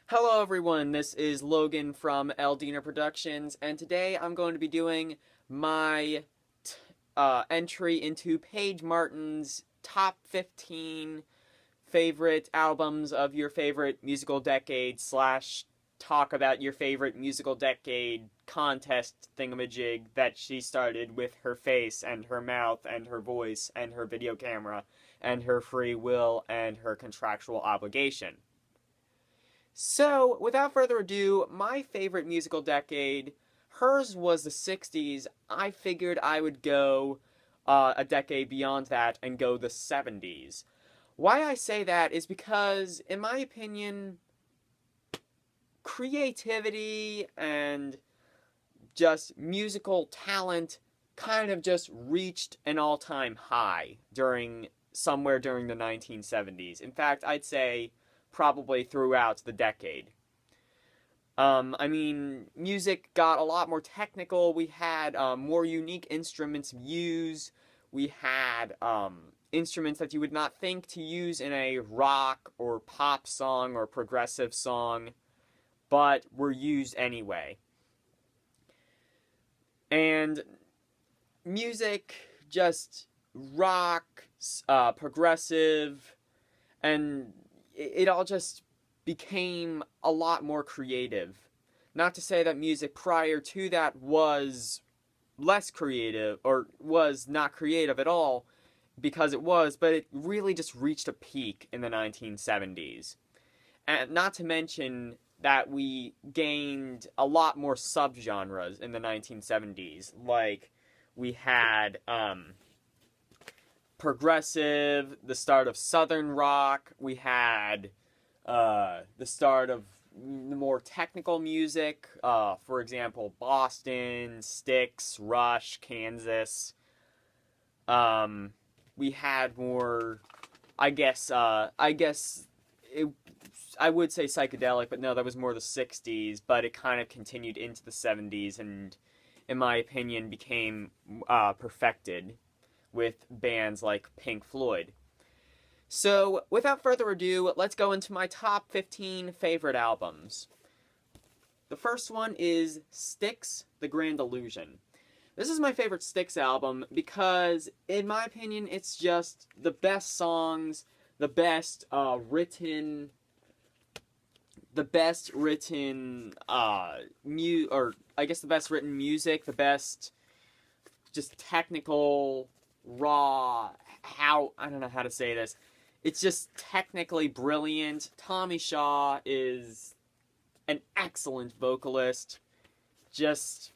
Hello everyone, this is Logan from Eldina Productions, and today I'm going to be doing my entry into Paige Martin's top 15 favorite albums of your favorite musical decade slash talk about your favorite musical decade contest thingamajig that she started with her face and her mouth and her voice and her video camera and her free will and her contractual obligation. So, without further ado, my favorite musical decade, hers was the 60s. I figured I would go a decade beyond that and go the 70s. Why I say that is because, in my opinion, creativity and just musical talent kind of just reached an all-time high somewhere during the 1970s. In fact, I'd say probably throughout the decade. Music got a lot more technical. We had more unique instruments used. We had instruments that you would not think to use in a rock or pop song or progressive song, but were used anyway. And music, just rock, progressive, and it all just became a lot more creative. Not to say that music prior to that was less creative or was not creative at all, because it was, but it really just reached a peak in the 1970s. And not to mention that we gained a lot more subgenres in the 1970s. Like, we had progressive, the start of southern rock. We had the start of more technical music. For example, Boston, Styx, Rush, Kansas. We had more, I would say psychedelic, but no, that was more the 60s, but it kind of continued into the 70s and, in my opinion, became perfected with bands like Pink Floyd. So, without further ado, let's go into my top 15 favorite albums. The first one is Styx, The Grand Illusion. This is my favorite Styx album because, in my opinion, it's just the best songs, the best written music, the best just technical raw, I don't know how to say this. It's just technically brilliant. Tommy Shaw is an excellent vocalist. Just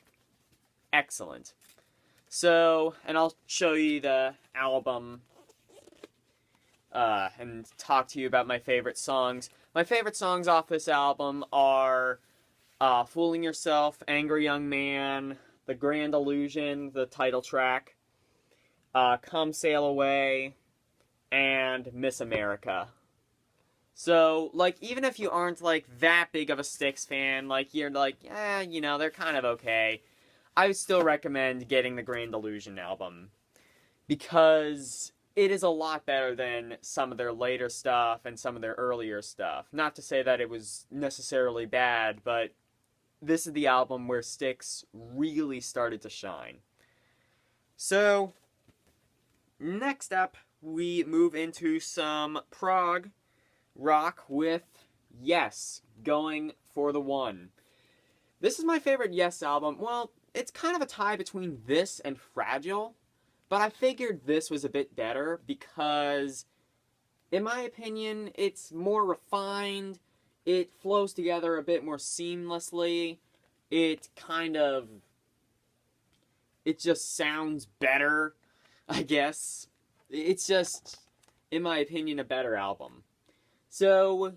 excellent. So, and I'll show you the album and talk to you about my favorite songs. My favorite songs off this album are Fooling Yourself, Angry Young Man, The Grand Illusion, the title track, Come Sail Away, and Miss America. So, even if you aren't, that big of a Styx fan, you're they're kind of okay, I would still recommend getting the Grand Illusion album. Because it is a lot better than some of their later stuff and some of their earlier stuff. Not to say that it was necessarily bad, but this is the album where Styx really started to shine. So, next up, we move into some prog rock with Yes, Going for the One. This is my favorite Yes album. Well, it's kind of a tie between this and Fragile, but I figured this was a bit better because, in my opinion, it's more refined, it flows together a bit more seamlessly, it just sounds better, I guess. It's just, in my opinion, a better album. So,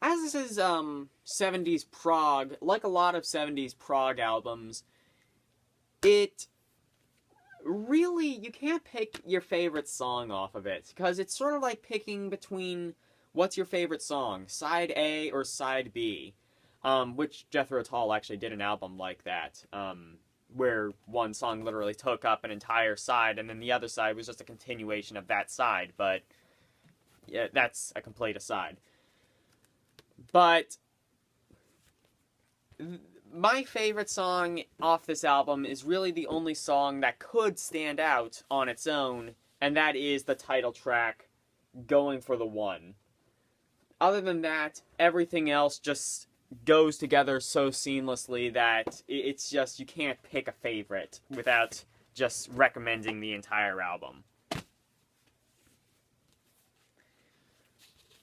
as this is 70s prog, like a lot of 70s prog albums, it really, you can't pick your favorite song off of it, because it's sort of like picking between what's your favorite song, side A or side B, which Jethro Tull actually did an album like that, where one song literally took up an entire side, and then the other side was just a continuation of that side, but yeah, that's a complete aside. But My favorite song off this album is really the only song that could stand out on its own, and that is the title track, Going for the One. Other than that, everything else just goes together so seamlessly that it's just, you can't pick a favorite without just recommending the entire album.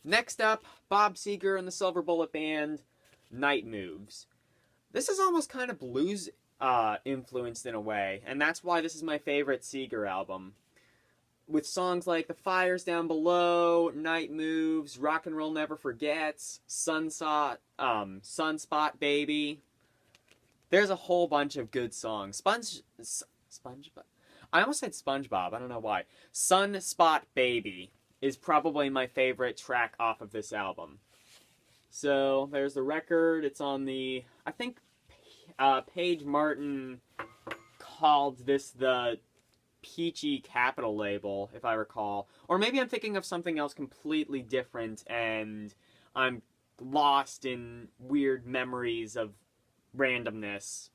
Next up, Bob Seger and the Silver Bullet Band, Night Moves. This is almost kind of blues influenced in a way, and that's why this is my favorite Seger album. With songs like The Fire's Down Below, Night Moves, Rock and Roll Never Forgets, Sunspot Baby. There's a whole bunch of good songs. SpongeBob? I almost said SpongeBob, I don't know why. Sunspot Baby is probably my favorite track off of this album. So, there's the record. It's on the, I think, Page Martin called this the Peachy Capital label, if I recall. Or maybe I'm thinking of something else completely different, and I'm lost in weird memories of randomness.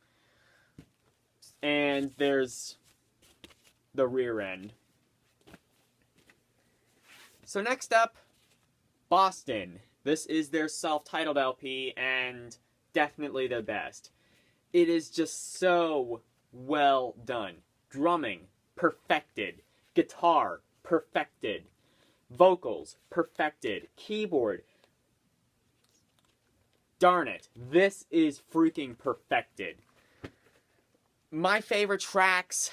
And there's the rear end. So next up, Boston. This is their self-titled LP, and definitely their best. It is just so well done. Drumming, perfected. Guitar, perfected. Vocals, perfected. Keyboard, darn it. This is freaking perfected. My favorite tracks,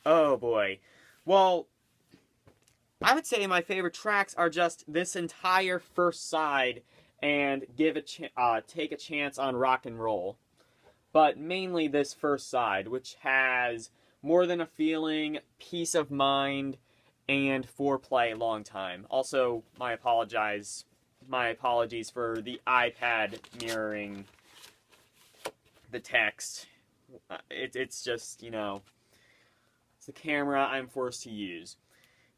oh boy. Well, I would say my favorite tracks are just this entire first side and Take a Chance on Rock and Roll. But mainly this first side, which has More Than a Feeling, Peace of Mind, and Foreplay Long Time. Also, my apologies for the iPad mirroring the text. It's just, you know, it's the camera I'm forced to use.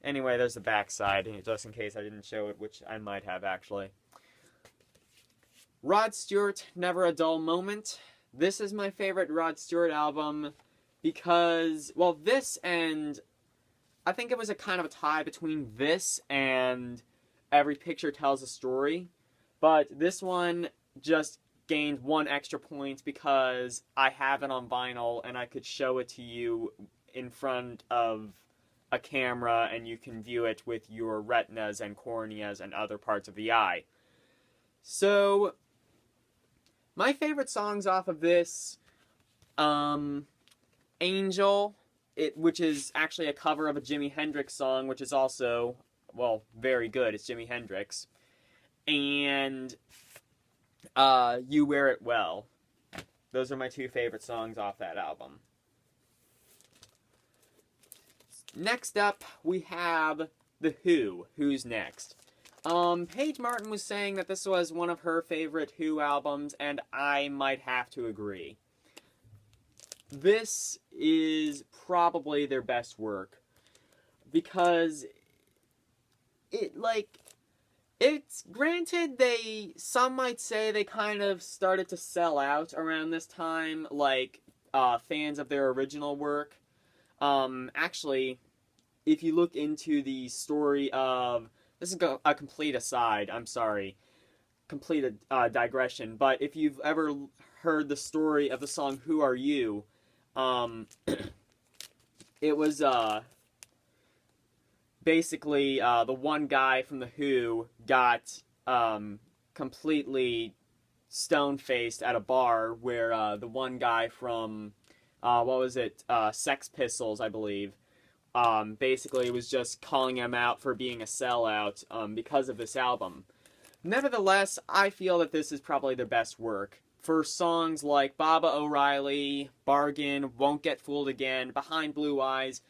Anyway, there's the back side, just in case I didn't show it, which I might have, actually. Rod Stewart, Never a Dull Moment. This is my favorite Rod Stewart album because, well, this and I think it was a kind of a tie between this and Every Picture Tells a Story, but this one just gained one extra point because I have it on vinyl and I could show it to you in front of a camera and you can view it with your retinas and corneas and other parts of the eye. So, my favorite songs off of this, Angel, which is actually a cover of a Jimi Hendrix song, which is also, well, very good. It's Jimi Hendrix. And You Wear It Well. Those are my two favorite songs off that album. Next up, we have The Who. Who's next? Paige Martin was saying that this was one of her favorite Who albums, and I might have to agree. This is probably their best work, because it's granted some might say they kind of started to sell out around this time, like, fans of their original work. Actually, if you look into the story of, this is a complete aside, I'm sorry, complete digression, but if you've ever heard the story of the song Who Are You, it was, basically, the one guy from The Who got, completely stone-faced at a bar where, the one guy from, Sex Pistols, I believe, basically was just calling him out for being a sellout, because of this album. Nevertheless, I feel that this is probably their best work. For songs like Baba O'Reilly, Bargain, Won't Get Fooled Again, Behind Blue Eyes,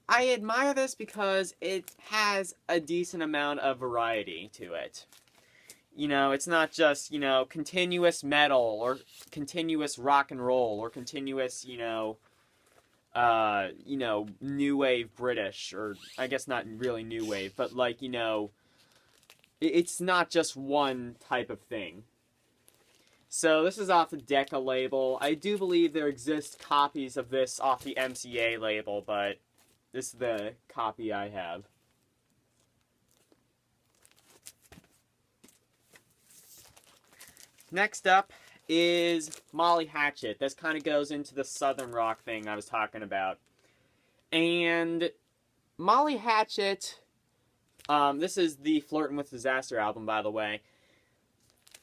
I admire this because it has a decent amount of variety to it. You know, it's not just, you know, continuous metal, or continuous rock and roll, or continuous, new wave British, or I guess not really new wave, but like, it's not just one type of thing. So this is off the Decca label. I do believe there exist copies of this off the MCA label, but this is the copy I have. Next up is Molly Hatchet. This kind of goes into the southern rock thing I was talking about. And Molly Hatchet, this is the Flirtin' with Disaster album, by the way.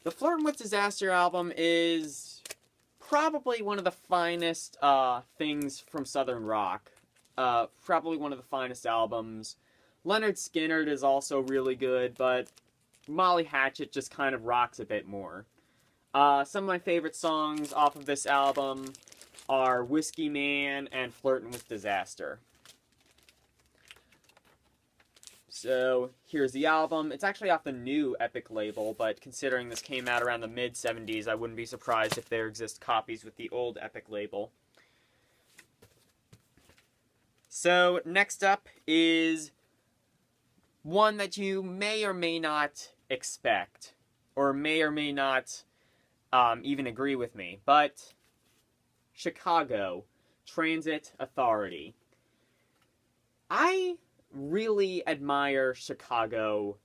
The Flirtin' with Disaster album is probably one of the finest things from southern rock. Probably one of the finest albums. Leonard Skinner is also really good, but Molly Hatchet just kind of rocks a bit more. Some of my favorite songs off of this album are Whiskey Man and Flirtin' with Disaster. So, here's the album. It's actually off the new Epic label, but considering this came out around the mid-70s, I wouldn't be surprised if there exist copies with the old Epic label. So, next up is one that you may or may not expect, or may not even agree with me, but Chicago, Transit Authority. I really admire Chicago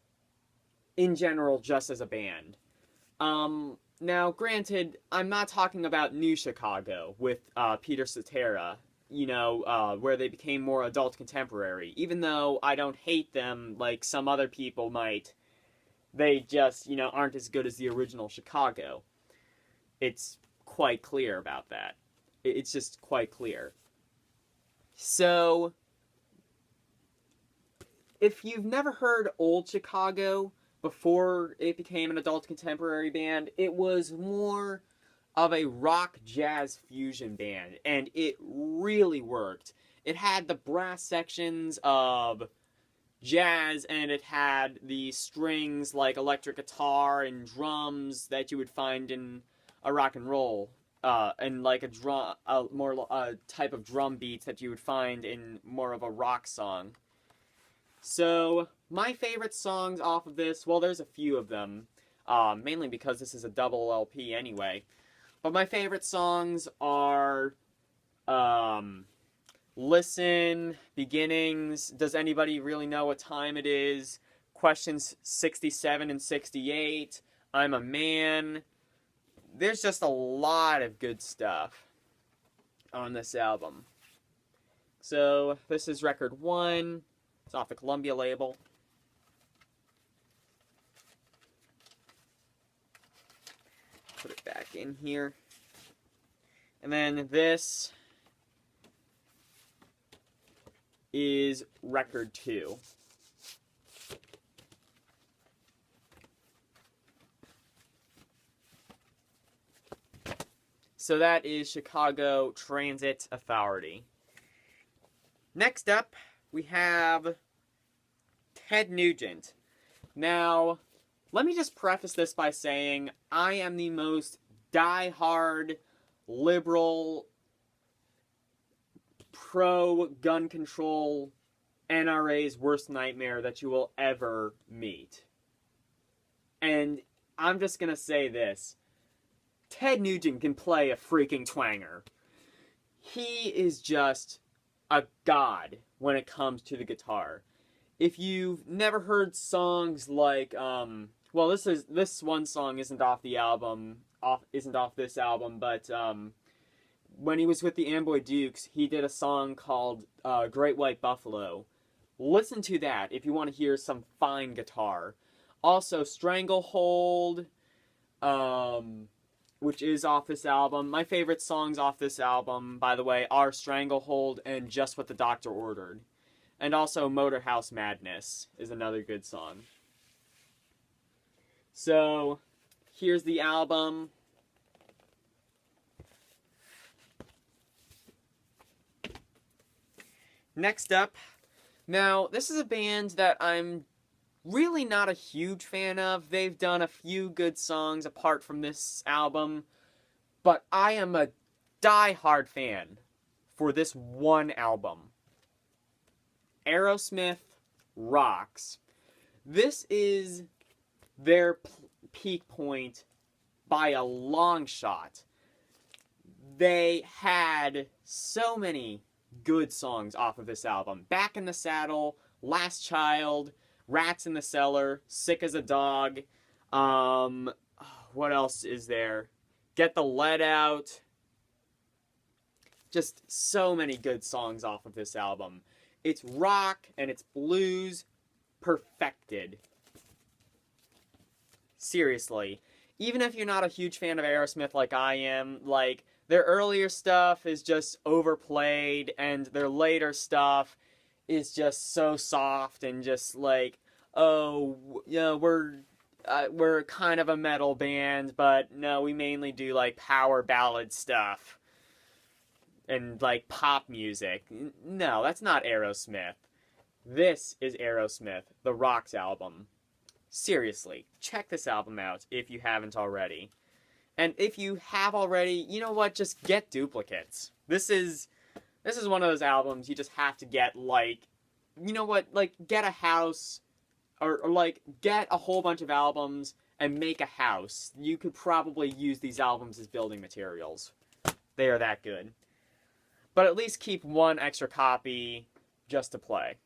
in general just as a band. Now, granted, I'm not talking about New Chicago with Peter Cetera, you know, where they became more adult contemporary. Even though I don't hate them like some other people might, they just, you know, aren't as good as the original Chicago. It's quite clear about that. It's just quite clear. So, if you've never heard Old Chicago before it became an adult contemporary band, it was more of a rock jazz fusion band, and it really worked. It had the brass sections of jazz, and it had the strings like electric guitar and drums that you would find in a rock and roll, and like a type of drum beats that you would find in more of a rock song. So, my favorite songs off of this, well, there's a few of them, mainly because this is a double LP anyway, but my favorite songs are, Listen, Beginnings, Does Anybody Really Know What Time It Is, Questions 67 and 68, I'm a Man. There's just a lot of good stuff on this album. So, this is record 1. It's off the Columbia label. Put it back in here. And then this is record 2. So that is Chicago Transit Authority. Next up, we have Ted Nugent. Now, let me just preface this by saying I am the most die-hard, liberal, pro-gun control, NRA's worst nightmare that you will ever meet. And I'm just gonna say this. Ted Nugent can play a freaking twanger. He is just a god when it comes to the guitar. If you've never heard songs like, well, this one song isn't off the album, isn't off this album, but when he was with the Amboy Dukes, he did a song called Great White Buffalo. Listen to that if you want to hear some fine guitar. Also, Stranglehold, which is off this album. My favorite songs off this album, by the way, are Stranglehold and Just What the Doctor Ordered. And also Motorhouse Madness is another good song. So, here's the album. Next up, now, this is a band that I'm really not a huge fan of. They've done a few good songs apart from this album, but I am a die-hard fan for this one album. Aerosmith rocks. This is their peak point by a long shot. They had so many good songs off of this album. Back in the Saddle, Last Child, Rats in the Cellar, Sick as a Dog. What else is there? Get the Lead Out. Just so many good songs off of this album. It's rock and it's blues perfected. Seriously. Even if you're not a huge fan of Aerosmith like I am, like, their earlier stuff is just overplayed, and their later stuff is just so soft and just like, oh, you know, we're kind of a metal band, but no, we mainly do like power ballad stuff and like pop music. No, that's not Aerosmith. This is Aerosmith, the Rocks album. Seriously, check this album out if you haven't already. And if you have already, you know what, just get duplicates. This is one of those albums you just have to get, like, you know what, like, get a house, or like, get a whole bunch of albums and make a house. You could probably use these albums as building materials. They are that good. But at least keep one extra copy just to play.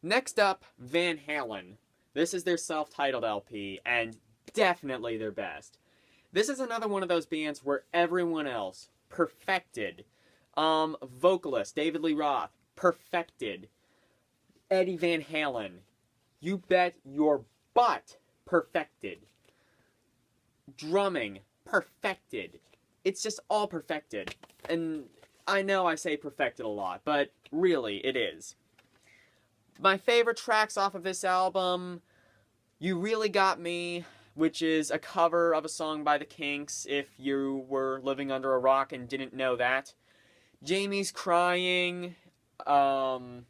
Next up, Van Halen. This is their self-titled LP, and definitely their best. This is another one of those bands where everyone else perfected. Vocalist David Lee Roth, perfected. Eddie Van Halen, you bet your butt, perfected. Drumming, perfected. It's just all perfected. And I know I say perfected a lot, but really, it is. My favorite tracks off of this album, You Really Got Me, which is a cover of a song by the Kinks, if you were living under a rock and didn't know that. Jamie's Crying, Ain't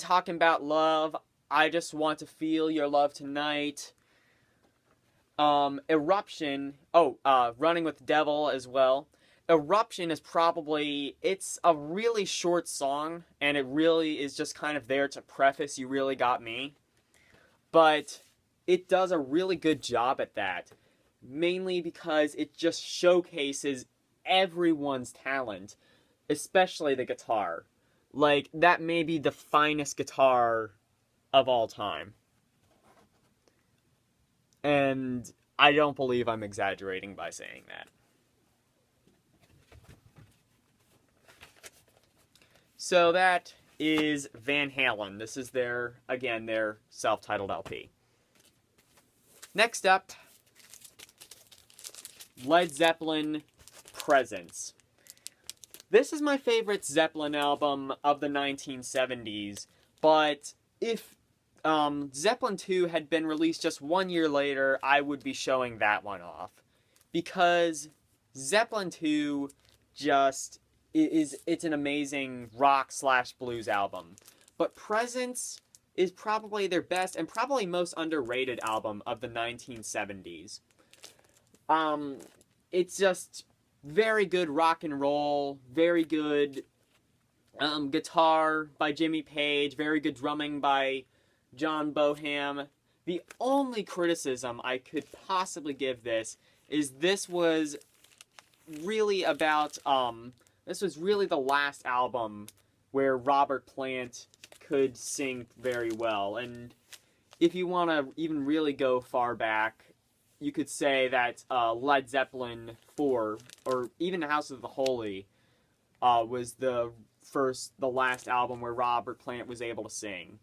Talking About Love, I Just Want to Feel Your Love Tonight. Eruption, Running with the Devil as well. Eruption is probably, it's a really short song, and it really is just kind of there to preface You Really Got Me. But it does a really good job at that, mainly because it just showcases everyone's talent, especially the guitar. Like, that may be the finest guitar of all time. And I don't believe I'm exaggerating by saying that. So that is Van Halen. This is their self-titled LP. Next up, Led Zeppelin, Presence. This is my favorite Zeppelin album of the 1970s, but if Zeppelin 2 had been released just 1 year later, I would be showing that one off. Because Zeppelin 2 just it's an amazing rock/blues album. But Presence is probably their best and probably most underrated album of the 1970s. It's just very good rock and roll, very good guitar by Jimmy Page, very good drumming by John Bonham. The only criticism I could possibly give this is this was really about, this was really the last album where Robert Plant could sing very well. And if you want to even really go far back, you could say that Led Zeppelin 4, or even House of the Holy, was the last album where Robert Plant was able to sing.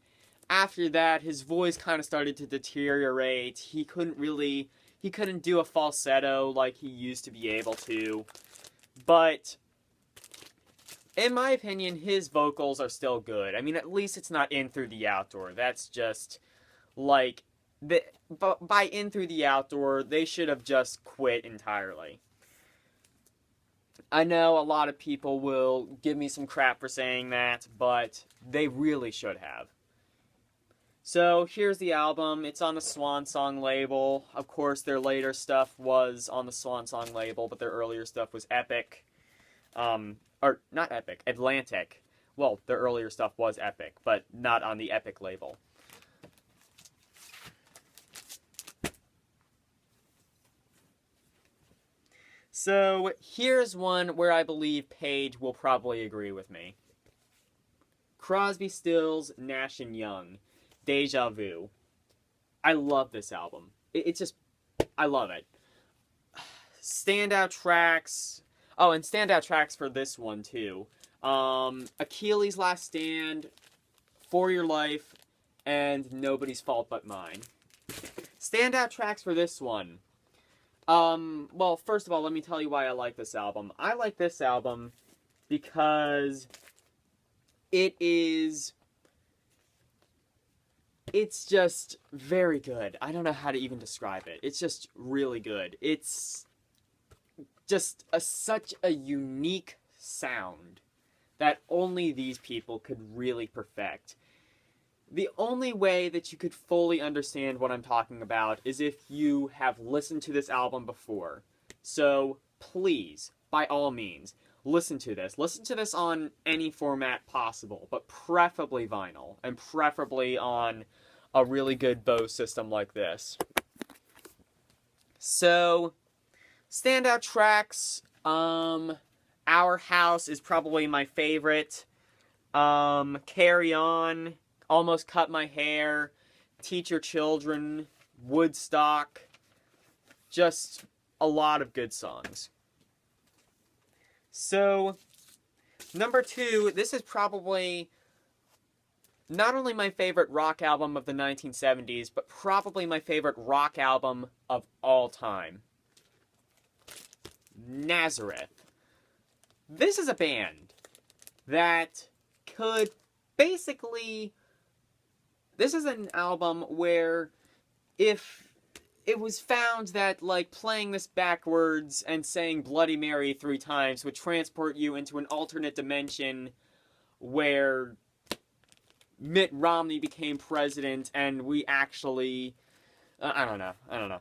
After that, his voice kind of started to deteriorate. He couldn't do a falsetto like he used to be able to. But in my opinion, his vocals are still good. I mean, at least it's not In Through the Outdoor. That's just, like, by In Through the Outdoor, they should have just quit entirely. I know a lot of people will give me some crap for saying that, but they really should have. So, here's the album. It's on the Swan Song label. Of course, their later stuff was on the Swan Song label, but their earlier stuff was Epic. Or, not Epic, Atlantic. Well, their earlier stuff was Epic, but not on the Epic label. So here's one where I believe Paige will probably agree with me. Crosby, Stills, Nash and Young, Deja Vu. I love this album. It's just, I love it. Standout tracks. Oh, and standout tracks for this one too. Achilles' Last Stand, For Your Life, and Nobody's Fault But Mine. Standout tracks for this one. Well, first of all, let me tell you why I like this album. I like this album because it's just very good. I don't know how to even describe it. It's just really good. It's just such a unique sound that only these people could really perfect. The only way that you could fully understand what I'm talking about is if you have listened to this album before. So please, by all means, listen to this. Listen to this on any format possible, but preferably vinyl, and preferably on a really good Bose system like this. So, standout tracks, Our House is probably my favorite. Carry On, Almost Cut My Hair, Teach Your Children, Woodstock. Just a lot of good songs. So, number 2, this is probably not only my favorite rock album of the 1970s, but probably my favorite rock album of all time. Nazareth. This is a band that could basically... This is an album where if it was found that, like, playing this backwards and saying Bloody Mary 3 times would transport you into an alternate dimension where Mitt Romney became president and we actually... I don't know.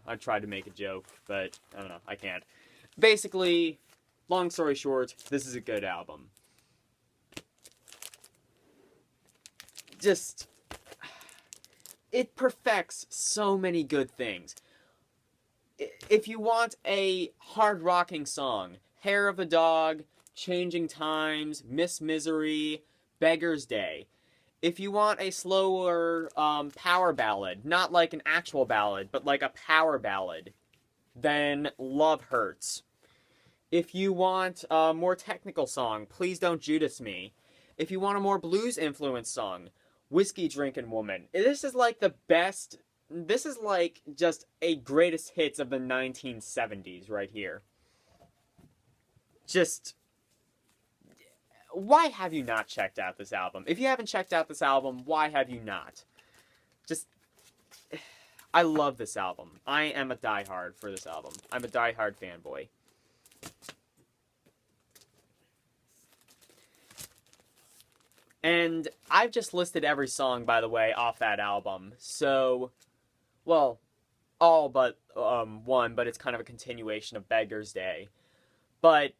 I tried to make a joke, but I don't know. I can't. Basically, long story short, this is a good album. Just... It perfects so many good things. If you want a hard-rocking song, Hair of a Dog, Changing Times, Miss Misery, Beggar's Day. If you want a slower power ballad, not like an actual ballad, but like a power ballad, then Love Hurts. If you want a more technical song, Please Don't Judas Me. If you want a more blues-influenced song, Whiskey Drinkin' Woman. This is like the best... This is like just a greatest hits of the 1970s right here. Just... Why have you not checked out this album? If you haven't checked out this album, why have you not? Just... I love this album. I am a diehard for this album. I'm a diehard fanboy. And I've just listed every song, by the way, off that album. So, well, all but one, but it's kind of a continuation of Beggar's Day. But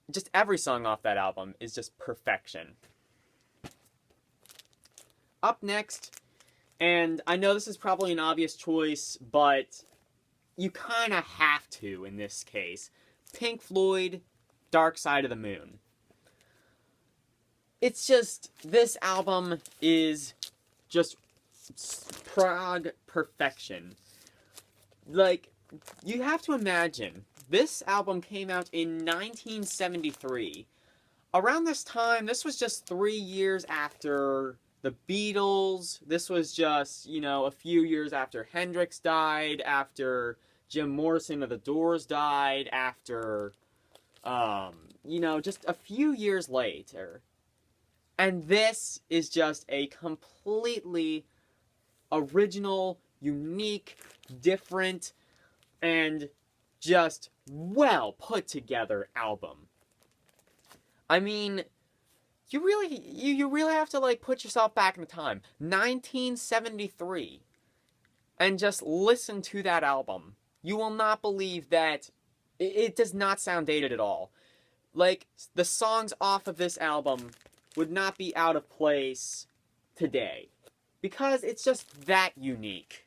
just every song off that album is just perfection. Up next, and I know this is probably an obvious choice, but you kind of have to in this case. Pink Floyd, Dark Side of the Moon. It's just, this album is just prog perfection. Like, you have to imagine, this album came out in 1973. Around this time, this was just 3 years after the Beatles. This was just, you know, a few years after Hendrix died, after Jim Morrison of The Doors died, after, you know, just a few years later. And this is just a completely original, unique, different, and just well put together album. I mean, you really have to, like, put yourself back in time. 1973. And just listen to that album. You will not believe that it does not sound dated at all. Like, the songs off of this album would not be out of place today. Because it's just that unique.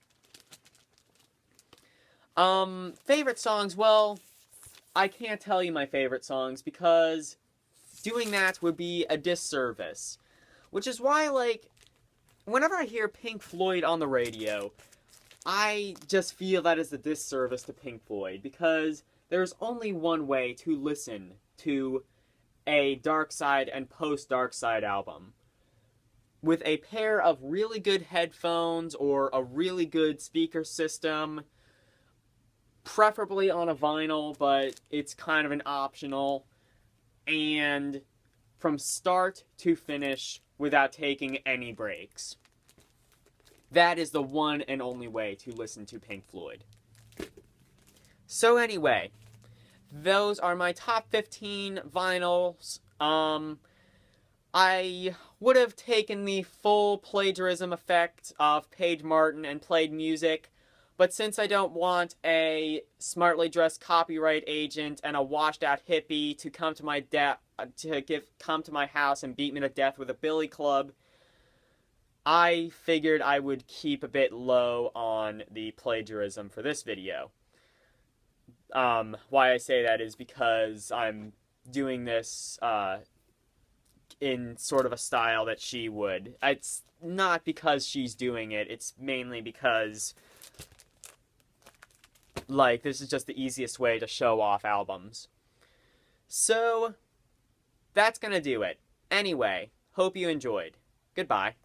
Favorite songs, well, I can't tell you my favorite songs because doing that would be a disservice. Which is why, like, whenever I hear Pink Floyd on the radio, I just feel that is a disservice to Pink Floyd, because there's only one way to listen to a Dark Side and post-Dark Side album. With a pair of really good headphones or a really good speaker system, preferably on a vinyl, but it's kind of an optional, and from start to finish without taking any breaks. That is the one and only way to listen to Pink Floyd. So anyway, those are my top 15 vinyls. I would have taken the full plagiarism effect of Page Martin and played music, but since I don't want a smartly dressed copyright agent and a washed-out hippie to come to my come to my house and beat me to death with a billy club, I figured I would keep a bit low on the plagiarism for this video. Why I say that is because I'm doing this in sort of a style that she would. It's not because she's doing it, it's mainly because, like, this is just the easiest way to show off albums. So, that's gonna do it. Anyway, hope you enjoyed. Goodbye.